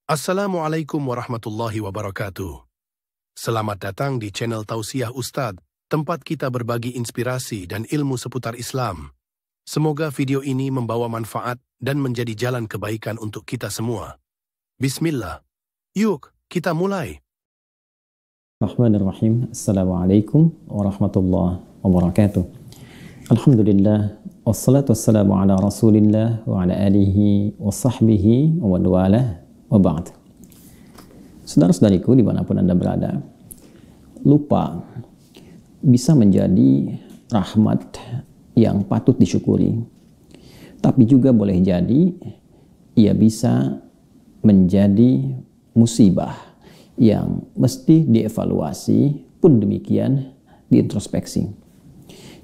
Assalamualaikum warahmatullahi wabarakatuh. Selamat datang di channel Tausiah Ustadz, tempat kita berbagi inspirasi dan ilmu seputar Islam. Semoga video ini membawa manfaat dan menjadi jalan kebaikan untuk kita semua. Bismillah. Yuk, kita mulai. Bismillahirrahmanirrahim. Assalamualaikum warahmatullahi wabarakatuh. Alhamdulillah, wassalatu wassalamu ala rasulillah wa ala alihi wa sahbihi wa walah wa ba'd. Saudara-saudariku dimanapun Anda berada, lupa bisa menjadi rahmat yang patut disyukuri, tapi juga boleh jadi ia bisa menjadi musibah yang mesti dievaluasi, pun demikian diintrospeksi.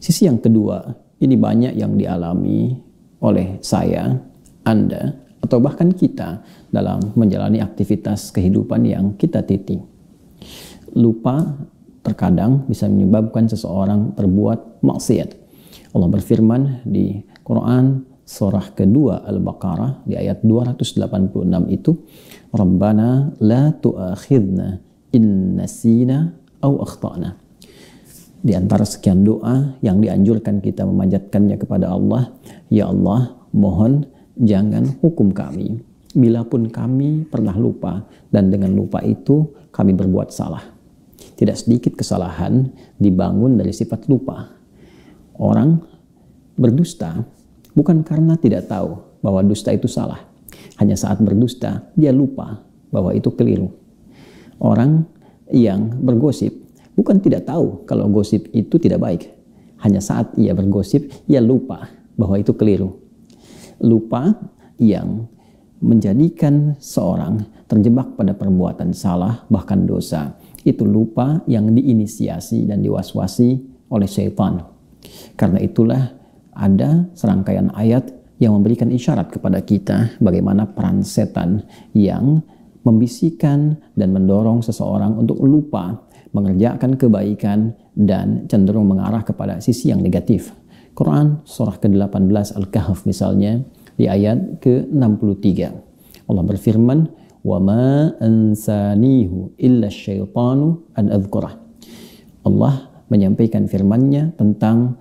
Sisi yang kedua, ini banyak yang dialami oleh saya, Anda, atau bahkan kita dalam menjalani aktivitas kehidupan yang kita titi. Lupa terkadang bisa menyebabkan seseorang berbuat maksiat. Allah berfirman di Quran surah kedua Al-Baqarah di ayat 286 itu, Rabbana la tu'akhidna in nasina au akhtana. Di antara sekian doa yang dianjurkan kita memanjatkannya kepada Allah, ya Allah, mohon jangan hukum kami bila pun kami pernah lupa dan dengan lupa itu kami berbuat salah. Tidak sedikit kesalahan dibangun dari sifat lupa. Orang berdusta bukan karena tidak tahu bahwa dusta itu salah. Hanya saat berdusta dia lupa bahwa itu keliru. Orang yang bergosip bukan tidak tahu kalau gosip itu tidak baik. Hanya saat ia bergosip ia lupa bahwa itu keliru. Lupa yang menjadikan seorang terjebak pada perbuatan salah bahkan dosa. Itu lupa yang diinisiasi dan diwaswasi oleh syaitan. Karena itulah ada serangkaian ayat yang memberikan isyarat kepada kita bagaimana peran setan yang membisikkan dan mendorong seseorang untuk lupa mengerjakan kebaikan dan cenderung mengarah kepada sisi yang negatif. Quran surah ke-18 Al-Kahf misalnya di ayat ke-63. Allah berfirman, "Wa ma ansanihu illa syaitanu an adhkurah." Allah menyampaikan firman-Nya tentang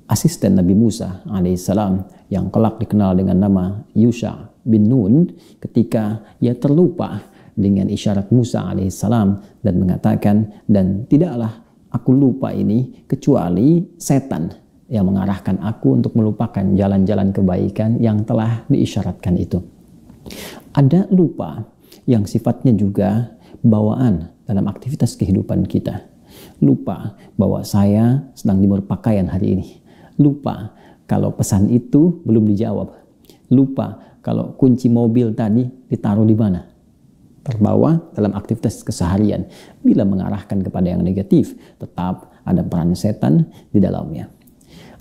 asisten Nabi Musa alaihissalam yang kelak dikenal dengan nama Yusha bin Nun ketika ia terlupa dengan isyarat Musa alaihissalam dan mengatakan, dan tidaklah aku lupa ini kecuali setan yang mengarahkan aku untuk melupakan jalan-jalan kebaikan yang telah diisyaratkan itu. Ada lupa yang sifatnya juga bawaan dalam aktivitas kehidupan kita. Lupa bahwa saya sedang jemur pakaian hari ini. Lupa kalau pesan itu belum dijawab. Lupa kalau kunci mobil tadi ditaruh di mana. Terbawa dalam aktivitas keseharian. Bila mengarahkan kepada yang negatif, tetap ada peran setan di dalamnya.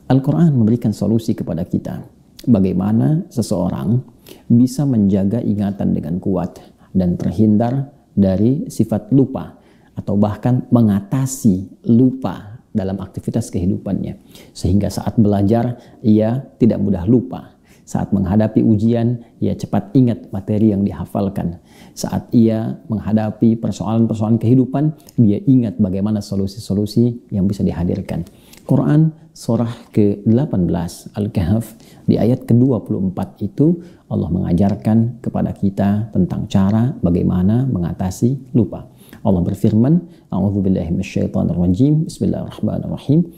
Al-Quran memberikan solusi kepada kita. Bagaimana seseorang bisa menjaga ingatan dengan kuat dan terhindar dari sifat lupa. Atau bahkan mengatasi lupa dalam aktivitas kehidupannya. Sehingga saat belajar, ia tidak mudah lupa. Saat menghadapi ujian, ia cepat ingat materi yang dihafalkan. Saat ia menghadapi persoalan-persoalan kehidupan, dia ingat bagaimana solusi-solusi yang bisa dihadirkan. Quran surah ke-18 Al-Kahf di ayat ke-24 itu Allah mengajarkan kepada kita tentang cara bagaimana mengatasi lupa. Allah berfirman, A'udzubillahi minasyaitonirrajim. Bismillahirrahmanirrahim.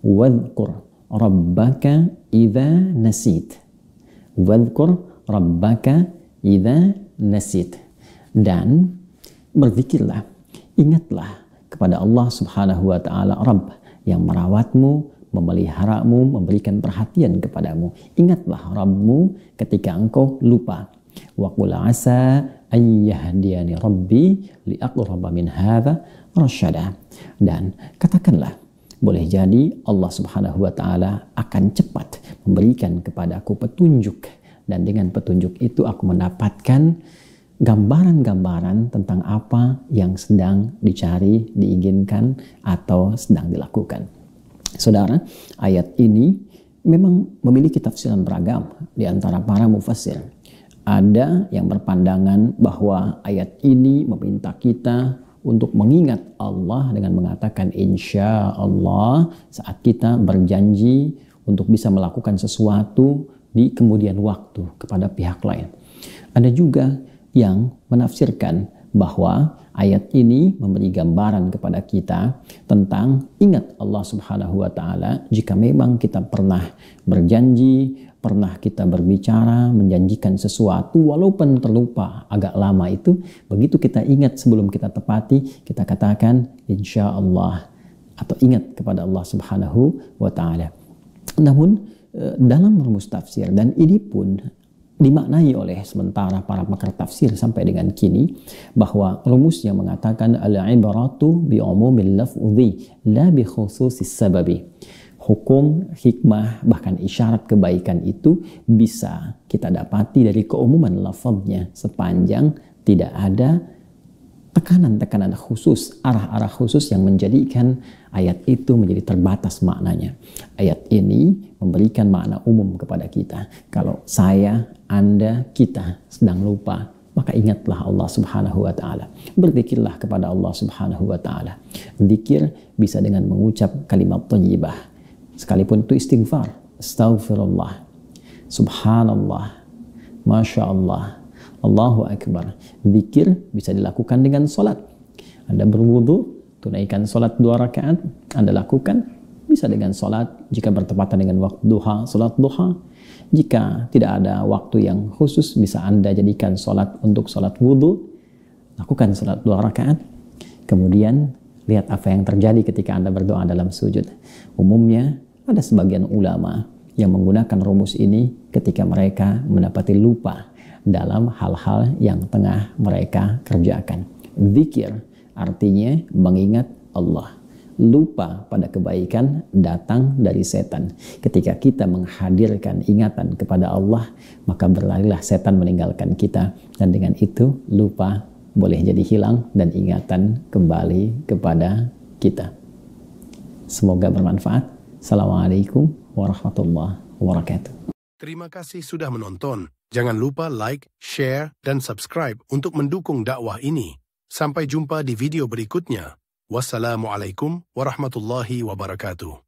Wadhkur rabbaka idza nasit. Wadhkur rabbaka idza nasit. Dan berzikirlah, ingatlah kepada Allah Subhanahu wa taala Rabb yang merawatmu, memeliharamu, memberikan perhatian kepadamu. Ingatlah Rabbmu ketika engkau lupa. Wa qul asa ayyahdiyani rabbi li aqraba min hadza rasyada. Dan katakanlah, boleh jadi Allah Subhanahu wa taala akan cepat memberikan kepadaku petunjuk, dan dengan petunjuk itu aku mendapatkan gambaran-gambaran tentang apa yang sedang dicari, diinginkan, atau sedang dilakukan. Saudara, ayat ini memang memiliki tafsiran beragam di antara para mufassir. Ada yang berpandangan bahwa ayat ini meminta kita untuk mengingat Allah dengan mengatakan insya Allah saat kita berjanji untuk bisa melakukan sesuatu di kemudian waktu kepada pihak lain. Ada juga yang menafsirkan bahwa ayat ini memberi gambaran kepada kita tentang ingat Allah Subhanahu wa taala jika memang kita pernah berjanji, pernah kita berbicara, menjanjikan sesuatu walaupun terlupa agak lama itu, begitu kita ingat sebelum kita tepati, kita katakan insya Allah atau ingat kepada Allah Subhanahu wa taala. Namun dalam rumus tafsir, dan ini pun dimaknai oleh sementara para pakar tafsir sampai dengan kini, bahwa rumus yang mengatakan al-ibratu bi umumil lafzi la bi khususis sababi. Hukum, hikmah, bahkan isyarat kebaikan itu bisa kita dapati dari keumuman lafaznya sepanjang tidak ada tekanan-tekanan khusus, arah-arah khusus yang menjadikan ayat itu menjadi terbatas maknanya. Ayat ini memberikan makna umum kepada kita. Kalau saya, Anda, kita sedang lupa, maka ingatlah Allah Subhanahu wa taala. Berzikirlah kepada Allah Subhanahu wa taala. Zikir bisa dengan mengucap kalimat thayyibah. Sekalipun itu istighfar, astaghfirullah, subhanallah, masya Allah, Allahu Akbar. Zikir bisa dilakukan dengan solat. Anda berwudu, tunaikan solat 2 rakaat, Anda lakukan. Bisa dengan solat jika bertepatan dengan waktu duha, solat duha. Jika tidak ada waktu yang khusus, bisa Anda jadikan solat untuk solat wudu. Lakukan solat 2 rakaat. Kemudian lihat apa yang terjadi ketika Anda berdoa dalam sujud. Umumnya ada sebagian ulama yang menggunakan rumus ini ketika mereka mendapati lupa dalam hal-hal yang tengah mereka kerjakan. Zikir artinya mengingat Allah. Lupa pada kebaikan datang dari setan. Ketika kita menghadirkan ingatan kepada Allah, maka berlarilah setan meninggalkan kita. Dan dengan itu lupa boleh jadi hilang dan ingatan kembali kepada kita. Semoga bermanfaat. Assalamualaikum warahmatullahi wabarakatuh. Terima kasih sudah menonton. Jangan lupa like, share, dan subscribe untuk mendukung dakwah ini. Sampai jumpa di video berikutnya. Wassalamualaikum warahmatullahi wabarakatuh.